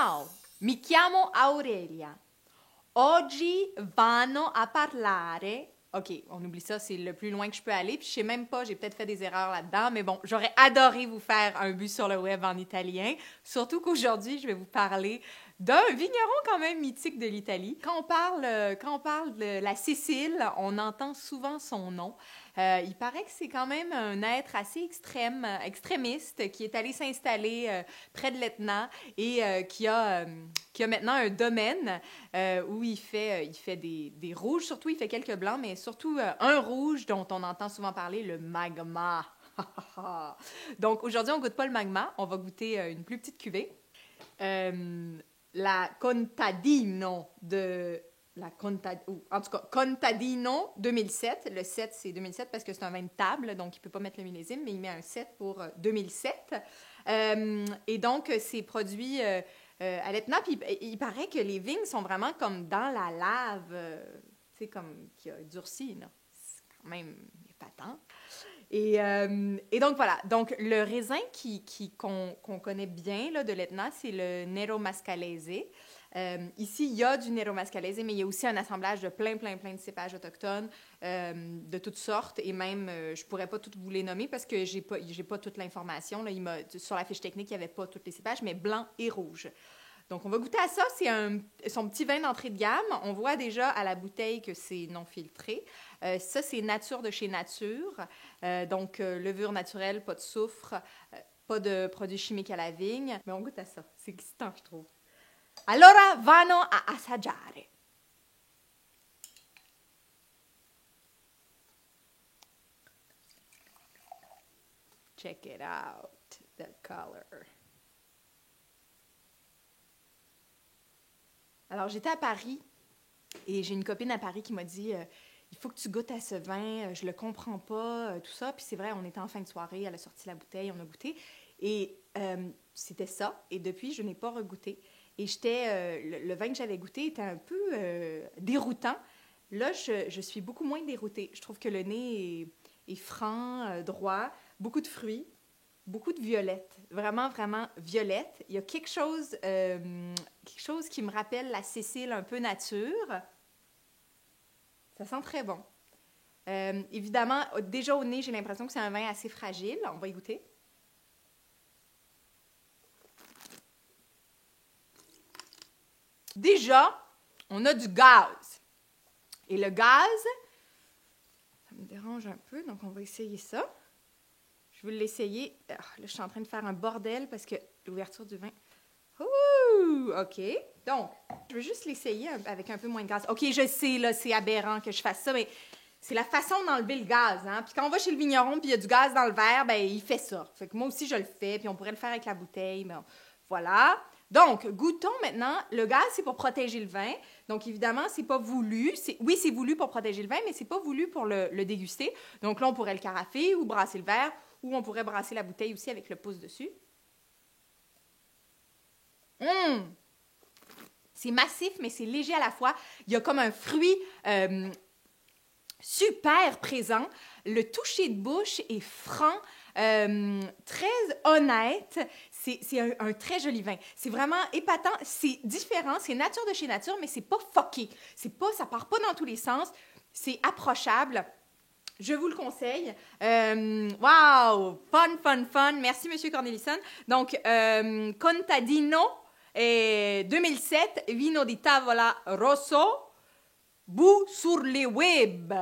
Ciao, mi chiamo Aurelia. Oggi vanno a parlare. OK, on oublie ça, c'est le plus loin que je peux aller. Puis je sais même pas, j'ai peut-être fait des erreurs là-dedans, mais bon, j'aurais adoré vous faire un but sur le web en italien. Surtout qu'aujourd'hui, je vais vous parler d'un vigneron quand même mythique de l'Italie. Quand on parle de la Sicile, on entend souvent son nom. Il paraît que c'est quand même un être assez extrémiste, qui est allé s'installer près de l'Etna et qui a maintenant un domaine où il fait des rouges, surtout il fait quelques blancs, mais surtout un rouge dont on entend souvent parler, le magma. Donc aujourd'hui, on ne goûte pas le magma, on va goûter une plus petite cuvée. La Contadino en tout cas, Contadino 2007. Le 7, c'est 2007 parce que c'est un vin de table, donc il ne peut pas mettre le millésime, mais il met un 7 pour 2007. Et donc, c'est produit à l'Etna. Puis il paraît que les vignes sont vraiment comme dans la lave, tu sais, comme qui a durci, là. C'est quand même épatant. Et donc, voilà. Donc, le raisin qu'on connaît bien là, de l'Etna, c'est le Nero Mascalese. Ici, il y a du Nero Mascalese, mais il y a aussi un assemblage de plein de cépages autochtones de toutes sortes. Et même, je ne pourrais pas toutes vous les nommer parce que j'ai pas toute l'information. Là, sur la fiche technique, il n'y avait pas tous les cépages, mais blanc et rouge. Donc, on va goûter à ça. C'est son petit vin d'entrée de gamme. On voit déjà à la bouteille que c'est non filtré. Ça, c'est nature de chez Nature. Donc, levure naturelle, pas de soufre, pas de produits chimiques à la vigne. Mais on goûte à ça. C'est excitant, je trouve. Allora vanno a assaggiare. Check it out, the color. Alors, j'étais à Paris et j'ai une copine à Paris qui m'a dit il faut que tu goûtes à ce vin, je le comprends pas, tout ça. Puis c'est vrai, on était en fin de soirée, elle a sorti la bouteille, on a goûté. Et c'était ça. Et depuis, je n'ai pas regoûté. Et le vin que j'avais goûté était un peu déroutant. Là, je suis beaucoup moins déroutée. Je trouve que le nez est franc, droit, beaucoup de fruits, beaucoup de violettes. Vraiment violette. Il y a quelque chose qui me rappelle la Sicile un peu nature. Ça sent très bon. Évidemment, déjà au nez, j'ai l'impression que c'est un vin assez fragile. On va y goûter. Déjà, on a du gaz. Et le gaz, ça me dérange un peu, donc on va essayer ça. Je vais l'essayer. Là, je suis en train de faire un bordel parce que l'ouverture du vin... Ouh! OK. Donc, je veux juste l'essayer avec un peu moins de gaz. OK, je sais, là, c'est aberrant que je fasse ça, mais c'est la façon d'enlever le gaz, hein. Puis quand on va chez le vigneron puis il y a du gaz dans le verre, ben il fait ça. Fait que moi aussi, je le fais, puis on pourrait le faire avec la bouteille. Bon, voilà. Donc, goûtons maintenant. Le gaz, c'est pour protéger le vin. Donc, évidemment, c'est pas voulu. Oui, c'est voulu pour protéger le vin, mais c'est pas voulu pour le déguster. Donc là, on pourrait le carafer ou brasser le verre, ou on pourrait brasser la bouteille aussi avec le pouce dessus. C'est massif, mais c'est léger à la fois. Il y a comme un fruit super présent. Le toucher de bouche est franc, très honnête. C'est un très joli vin. C'est vraiment épatant. C'est différent. C'est nature de chez nature, mais c'est pas fucké. Ça part pas dans tous les sens. C'est approchable. Je vous le conseille. Wow! Fun! Merci, M. Cornelison. Donc, Contadino 2007, Vino di Tavola Rosso, bu sur le web.